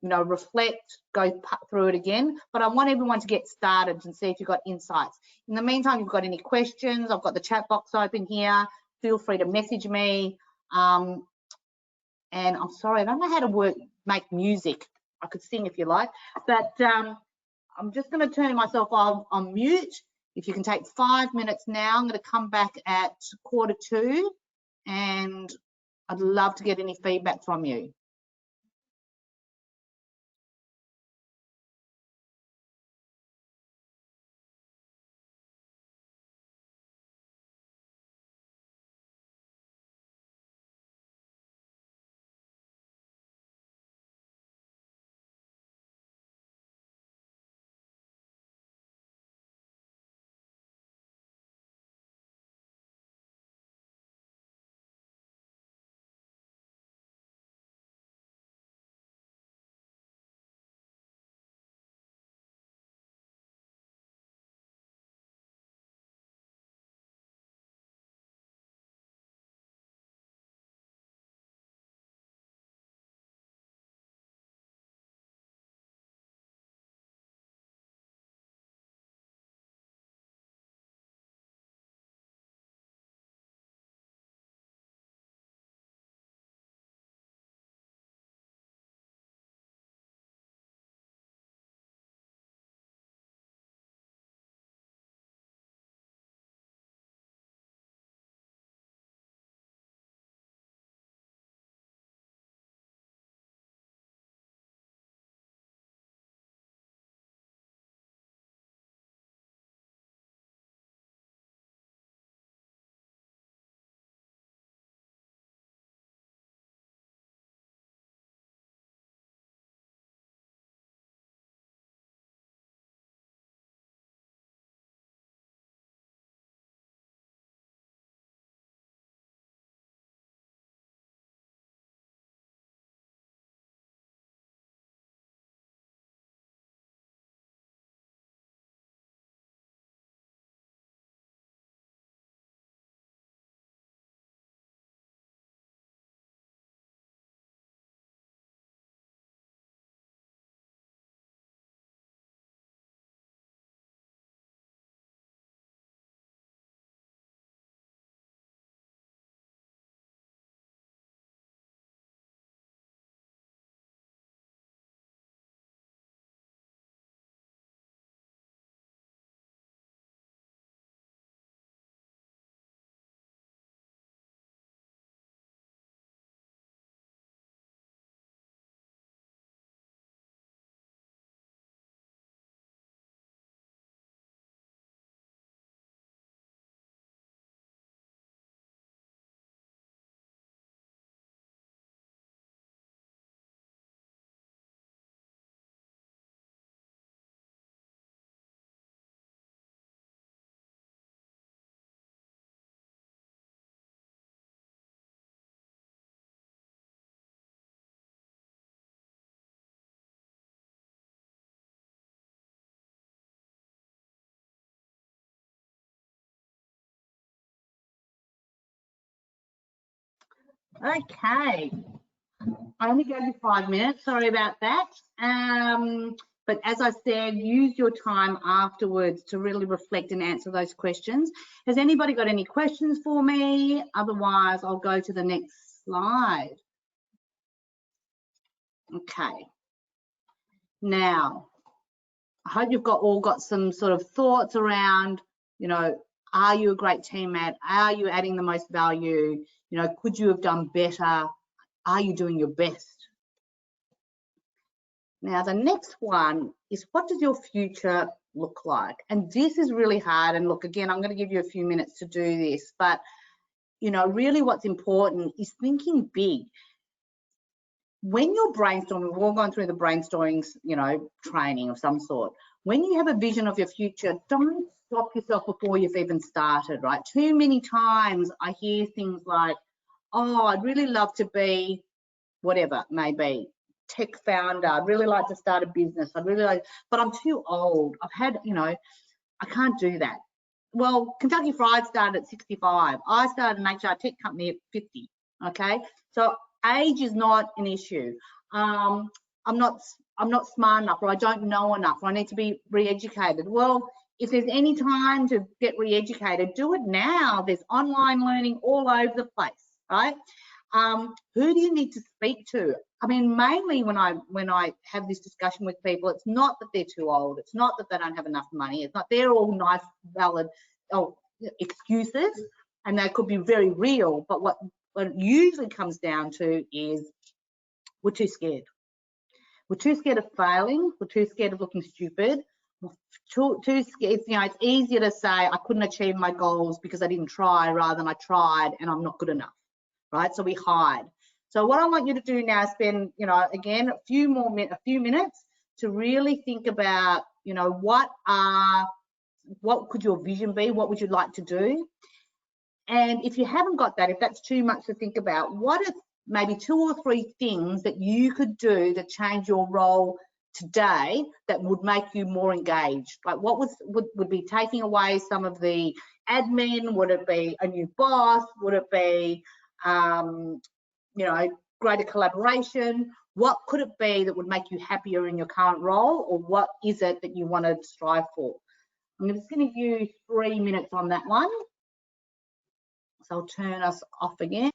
you know, reflect, go through it again, but I want everyone to get started and see if you've got insights. In the meantime, if you've got any questions, I've got the chat box open here. Feel free to message me. And I'm sorry, I don't know how to make music. I could sing if you like, but I'm just going to turn myself on mute. If you can take 5 minutes now, I'm going to come back at 1:45, and I'd love to get any feedback from you. Okay. I only gave you 5 minutes, sorry about that. But as I said, use your time afterwards to really reflect and answer those questions. Has anybody got any questions for me? Otherwise, I'll go to the next slide. Okay. Now, I hope you've all got some sort of thoughts around, you know, are you a great teammate? Are you adding the most value? You know, could you have done better? Are you doing your best? Now, the next one is, what does your future look like? And this is really hard. And look, again, I'm going to give you a few minutes to do this, but, you know, really what's important is thinking big. When you're brainstorming, we've all gone through the brainstorming, you know, training of some sort. When you have a vision of your future, don't stop yourself before you've even started, right? Too many times I hear things like, oh, I'd really love to be whatever it may be, tech founder, I'd really like to start a business, I'd really like, but I'm too old. I've had, you know, I can't do that. Well, Kentucky Fried started at 65. I started an HR tech company at 50, okay? So age is not an issue. I'm not smart enough, or I don't know enough, or I need to be re-educated. Well, if there's any time to get re-educated, do it now. There's online learning all over the place, right? Who do you need to speak to? I mean, mainly when I have this discussion with people, it's not that they're too old. It's not that they don't have enough money. It's not, they're all nice, valid excuses, and they could be very real. But what it usually comes down to is we're too scared. We're too scared of failing. We're too scared of looking stupid. Too scared. You know, it's easier to say I couldn't achieve my goals because I didn't try, rather than I tried and I'm not good enough. Right? So we hide. So what I want you to do now is spend, you know, again, a few minutes to really think about, you know, what could your vision be? What would you like to do? And if you haven't got that, if that's too much to think about, what are maybe 2 or 3 things that you could do to change your role today that would make you more engaged? Like, what would be taking away some of the admin? Would it be a new boss? Would it be you know, greater collaboration? What could it be that would make you happier in your current role, or what is it that you want to strive for? I'm just going to use 3 minutes on that one. So I'll turn us off again.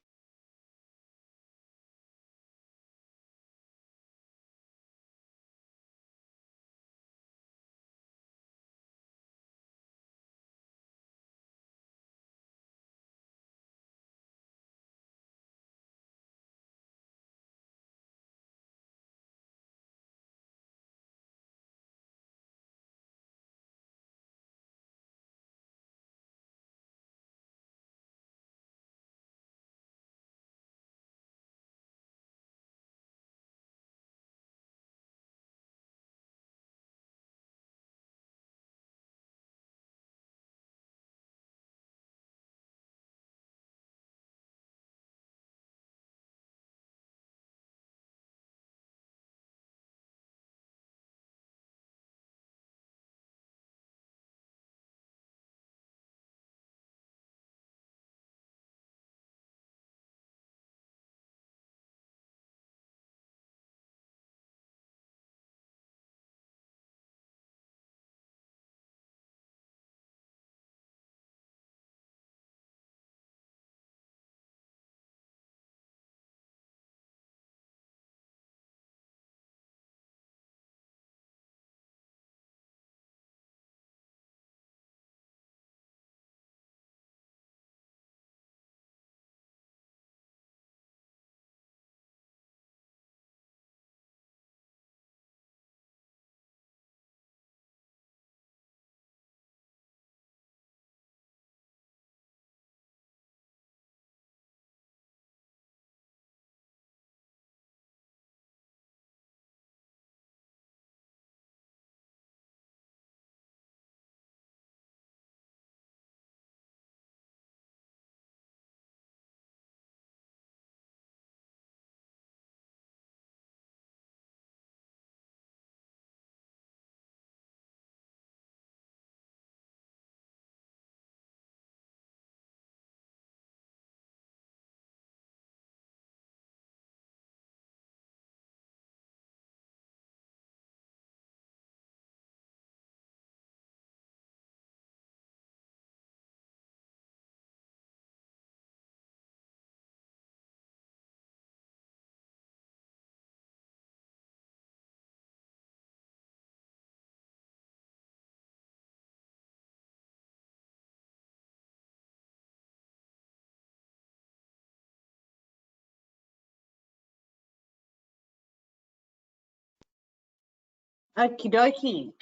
Okie dokie.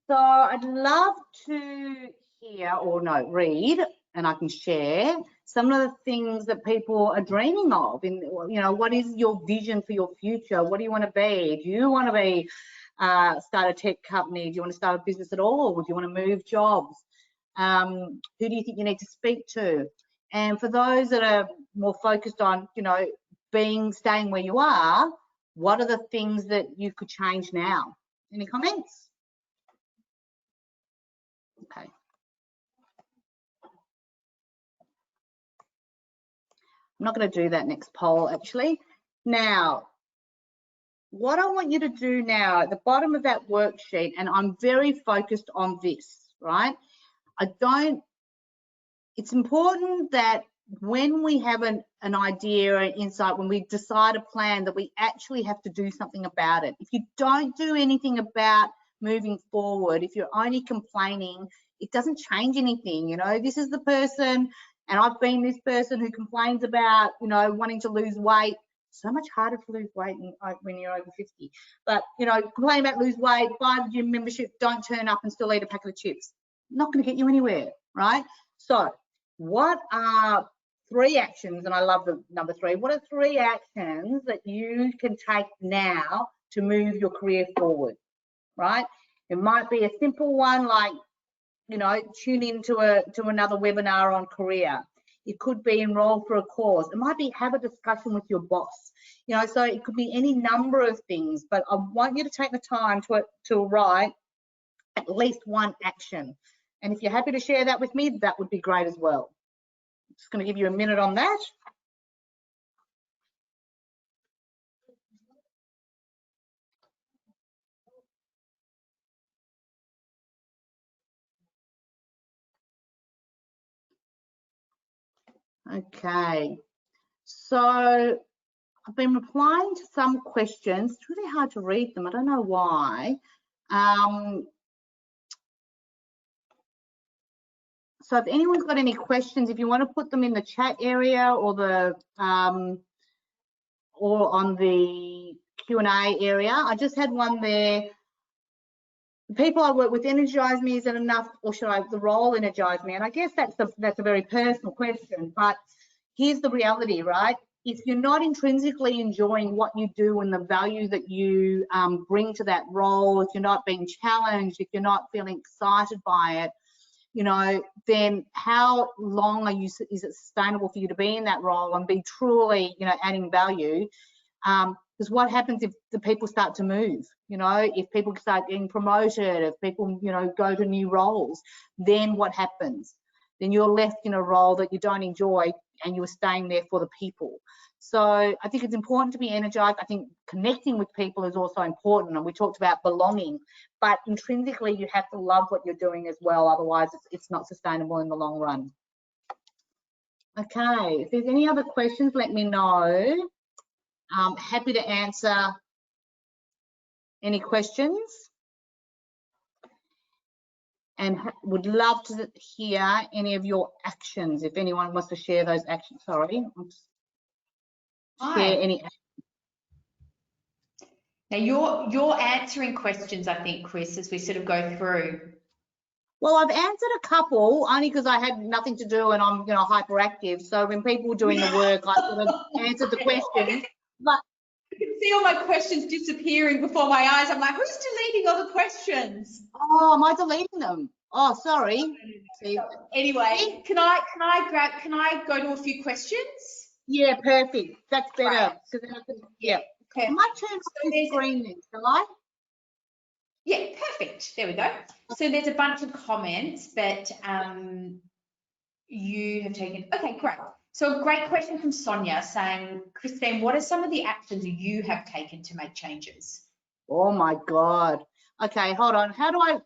So I'd love to hear, or no, read, and I can share some of the things that people are dreaming of. In, you know, what is your vision for your future? What do you want to be? Do you want to be start a tech company? Do you want to start a business at all? Would you want to move jobs? Who do you think you need to speak to? And for those that are more focused on, you know, staying where you are, what are the things that you could change now? Any comments? Okay. I'm not going to do that next poll actually. Now, what I want you to do now at the bottom of that worksheet, and I'm very focused on this, right? It's important that when we have an idea, an insight, when we decide a plan, that we actually have to do something about it. If you don't do anything about moving forward, if you're only complaining, it doesn't change anything. You know, this is the person, and I've been this person who complains about, you know, wanting to lose weight. So much harder to lose weight when you're over 50. But, you know, complain about lose weight, buy the gym membership, don't turn up and still eat a packet of chips. Not going to get you anywhere, right? So what are 3 actions, and I love the number 3, what are 3 actions that you can take now to move your career forward, right? It might be a simple one like, you know, tune into another webinar on career. It could be enroll for a course. It might be have a discussion with your boss. You know, so it could be any number of things, but I want you to take the time to write at least 1 action. And if you're happy to share that with me, that would be great as well. I'm just going to give you a minute on that. Okay, so I've been replying to some questions. It's really hard to read them. I don't know why. So if anyone's got any questions, if you want to put them in the chat area or the or on the Q&A area. I just had one there. The people I work with energize me. Is it enough, or should the role energize me? And I guess that's a very personal question. But here's the reality, right? If you're not intrinsically enjoying what you do and the value that you bring to that role, if you're not being challenged, if you're not feeling excited by it, you know, then how long is it sustainable for you to be in that role and be truly, you know, adding value? Because what happens if the people start to move? You know, if people start getting promoted, if people, you know, go to new roles, then what happens? Then you're left in a role that you don't enjoy and you're staying there for the people. So I think it's important to be energized. I think connecting with people is also important, and we talked about belonging, but intrinsically you have to love what you're doing as well, otherwise it's not sustainable in the long run. Okay, if there's any other questions, let me know. I'm happy to answer any questions, and would love to hear any of your actions. If anyone wants to share those actions, sorry. Share any. Now you're answering questions, I think, Chris, as we sort of go through. Well, I've answered a couple only because I had nothing to do and I'm, you know, hyperactive. So when people were doing the work, I sort of answered the questions. But I can see all my questions disappearing before my eyes. I'm like, who's deleting all the questions? oh, am I deleting them? Oh, sorry. See? Anyway, can I go to a few questions? Yeah, perfect. That's better. Right. Yeah. Perfect. I might turn off the screen then, shall I? Yeah, perfect. There we go. So there's a bunch of comments, but you have taken, okay, great. So a great question from Sonia saying, Christine, what are some of the actions you have taken to make changes? Oh my God. Okay, hold on. How do I,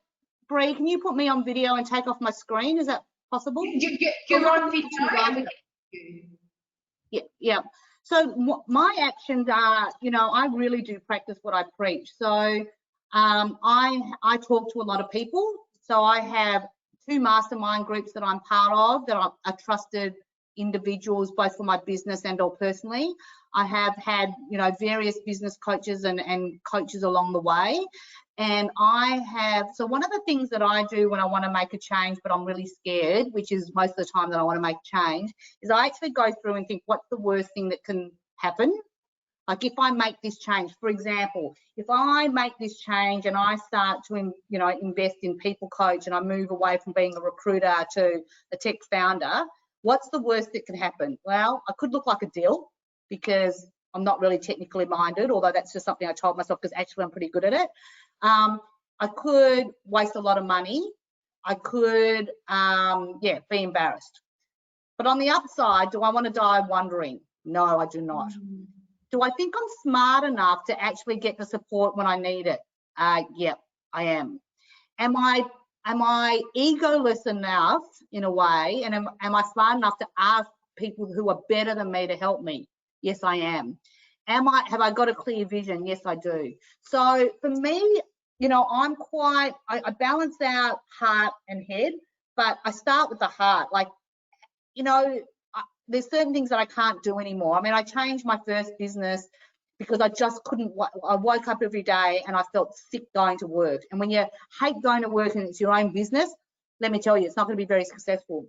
Bree, can you put me on video and take off my screen? Is that possible? You're on video. Yeah. So my actions are, you know, I really do practice what I preach. So I talk to a lot of people. So I have 2 mastermind groups that I'm part of that are trusted individuals, both for my business and or personally. I have had, you know, various business coaches and coaches along the way. And so one of the things that I do when I want to make a change, but I'm really scared, which is most of the time that I want to make a change, is I actually go through and think, what's the worst thing that can happen? Like if I make this change, for example, if I make this change and I start to, you know, invest in people coach and I move away from being a recruiter to a tech founder, what's the worst that can happen? Well, I could look like a dill because I'm not really technically minded, although that's just something I told myself because actually I'm pretty good at it. I could waste a lot of money. I could, be embarrassed. But on the upside, do I want to die wondering? No, I do not. Do I think I'm smart enough to actually get the support when I need it? Yep, I am. Am I egoless enough in a way, and am I smart enough to ask people who are better than me to help me? Yes, I am. Have I got a clear vision? Yes, I do. So for me, you know, I balance out heart and head, but I start with the heart. Like, you know, there's certain things that I can't do anymore. I mean, I changed my first business because I just couldn't. I woke up every day and I felt sick going to work. And when you hate going to work and it's your own business, let me tell you, it's not going to be very successful.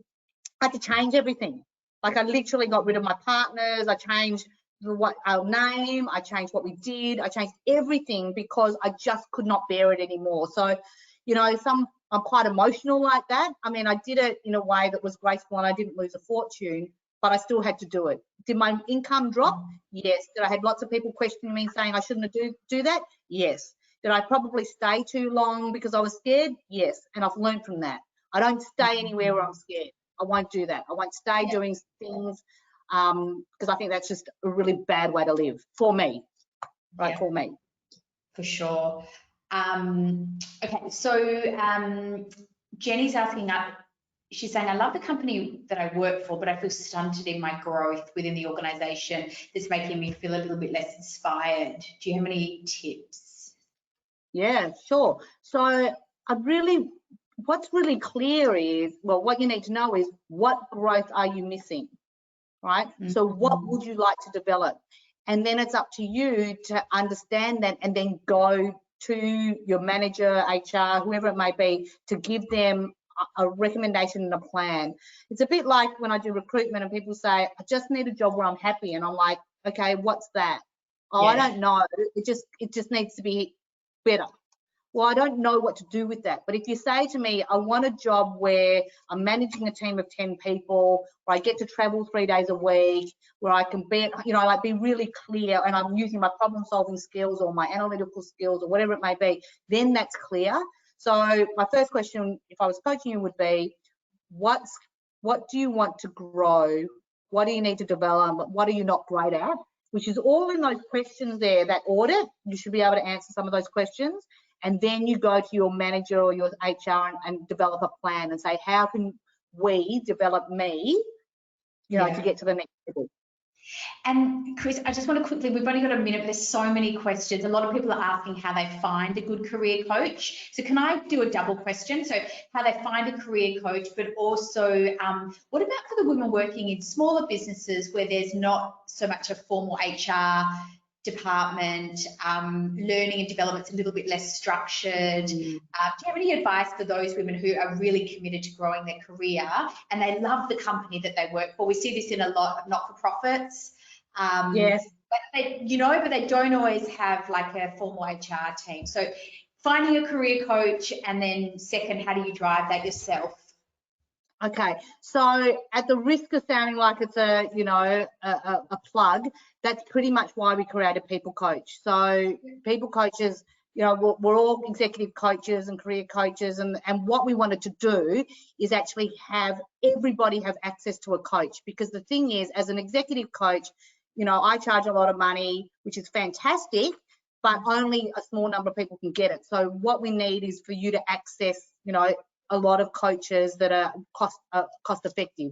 I had to change everything. Like I literally got rid of my partners. I changed our name. I changed what we did. I changed everything because I just could not bear it anymore. So, you know, I'm quite emotional like that. I mean, I did it in a way that was graceful and I didn't lose a fortune, but I still had to do it. Did my income drop? Yes. Did I have lots of people questioning me saying I shouldn't do that? Yes. Did I probably stay too long because I was scared? Yes. And I've learned from that. I don't stay anywhere where I'm scared. I won't do that. I won't stay doing things because I think that's just a really bad way to live for me, right? For me. For sure. Okay, so Jenny's asking, she's saying, I love the company that I work for, but I feel stunted in my growth within the organisation. That's making me feel a little bit less inspired. Do you have any tips? Yeah, sure. So what's really clear is, well, what you need to know is what growth are you missing, right? So what would you like to develop? And then it's up to you to understand that and then go to your manager, HR, whoever it may be, to give them a recommendation and a plan. It's a bit like when I do recruitment and people say, I just need a job where I'm happy. And I'm like, okay, what's that? Oh, I don't know. It just needs to be better. Well, I don't know what to do with that. But if you say to me, I want a job where I'm managing a team of 10 people, where I get to travel 3 days a week, where I can be, you know, like be really clear and I'm using my problem solving skills or my analytical skills or whatever it may be, then that's clear. So my first question, if I was coaching you, would be, what do you want to grow? What do you need to develop? What are you not great at? Which is all in those questions there, that audit. You should be able to answer some of those questions. And then you go to your manager or your HR and develop a plan and say, how can we develop me, you know, to get to the next level? And Chris, I just want to quickly, we've only got a minute, but there's so many questions. A lot of people are asking how they find a good career coach. So can I do a double question? So how they find a career coach, but also what about for the women working in smaller businesses where there's not so much a formal HR department, learning and development's a little bit less structured. Do you have any advice for those women who are really committed to growing their career and they love the company that they work for? We see this in a lot of not-for-profits. Yes. But they don't always have like a formal HR team. So finding a career coach, and then second, how do you drive that yourself? Okay, so at the risk of sounding like it's a plug, that's pretty much why we created People Coach. So people coaches, you know, we're all executive coaches and career coaches, and what we wanted to do is actually have everybody have access to a coach, because the thing is, as an executive coach, you know, I charge a lot of money, which is fantastic, but only a small number of people can get it. So what we need is for you to access, you know, a lot of coaches that are cost effective.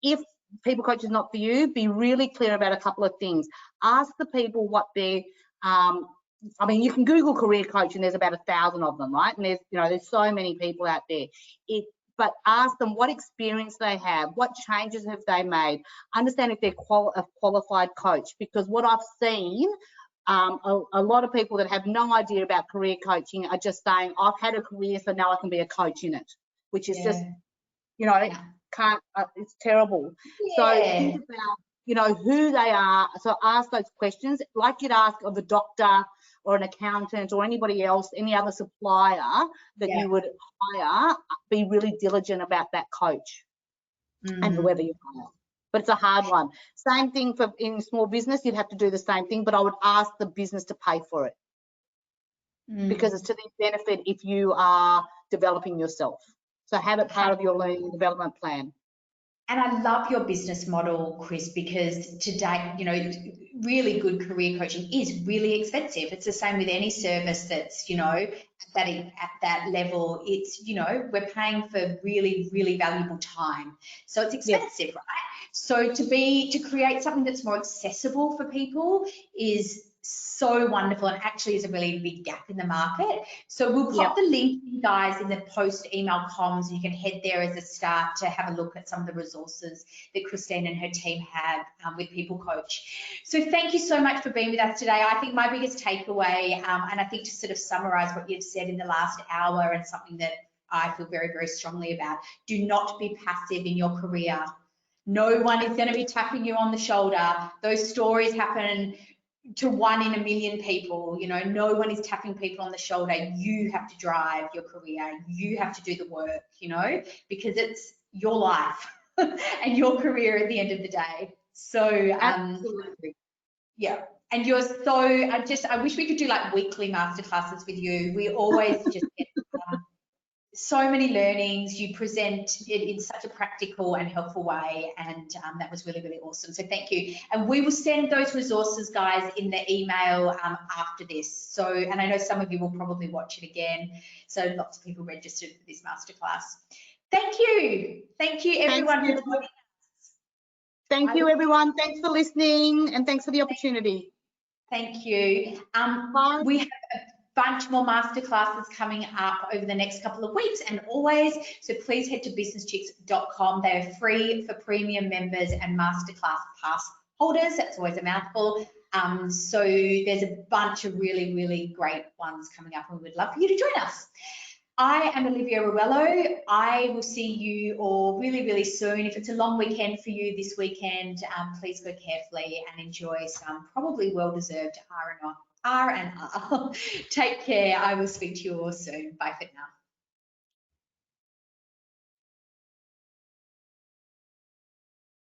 If People Coach is not for you, be really clear about a couple of things. Ask the people what their I mean, you can Google career coach and there's about 1,000 of them, right? And there's so many people out there. but ask them what experience they have, what changes have they made, understand if they're a qualified coach, because what I've seen, a lot of people that have no idea about career coaching are just saying, I've had a career, so now I can be a coach in it, which is just, you know, it's terrible. So think about, who they are. So ask those questions like you'd ask of a doctor or an accountant or anybody else, any other supplier that you would hire. Be really diligent about that coach and whoever you hire. But it's a hard one. Same thing for in small business, you'd have to do the same thing, but I would ask the business to pay for it because it's to their benefit if you are developing yourself. So have it part of your learning and development plan. And I love your business model, Chris, because today, really good career coaching is really expensive. It's the same with any service that's, at that level. It's, we're paying for really, really valuable time. So it's expensive, right? So to create something that's more accessible for people is so wonderful, and actually is a really big gap in the market. So we'll pop the link, guys, in the post email comms, and you can head there as a start to have a look at some of the resources that Christine and her team have with People Coach. So thank you so much for being with us today. I think my biggest takeaway, and I think to sort of summarize what you've said in the last hour, and something that I feel very, very strongly about, do not be passive in your career. No one is going to be tapping you on the shoulder. Those stories happen to 1 in a million people. No one is tapping people on the shoulder. You have to drive your career. You have to do the work, because it's your life and your career at the end of the day. So absolutely. Yeah. And you're so, I wish we could do like weekly masterclasses with you. We always just get so many learnings. You present it in such a practical and helpful way, and that was really, really awesome. So thank you. And we will send those resources, guys, in the email after this. So, and I know some of you will probably watch it again. So lots of people registered for this masterclass. Thank you. Thank you, everyone. Thank you, everyone. Thanks for listening, and thanks for the opportunity. Thank you. We have a bunch more masterclasses coming up over the next couple of weeks, and always, so please head to businesschicks.com. They are free for premium members and masterclass pass holders. That's always a mouthful. So there's a bunch of really, really great ones coming up, and we would love for you to join us. I am Olivia Ruello. I will see you all really, really soon. If it's a long weekend for you this weekend, please go carefully and enjoy some probably well-deserved R&R. Take care. I will speak to you all soon. Bye for now.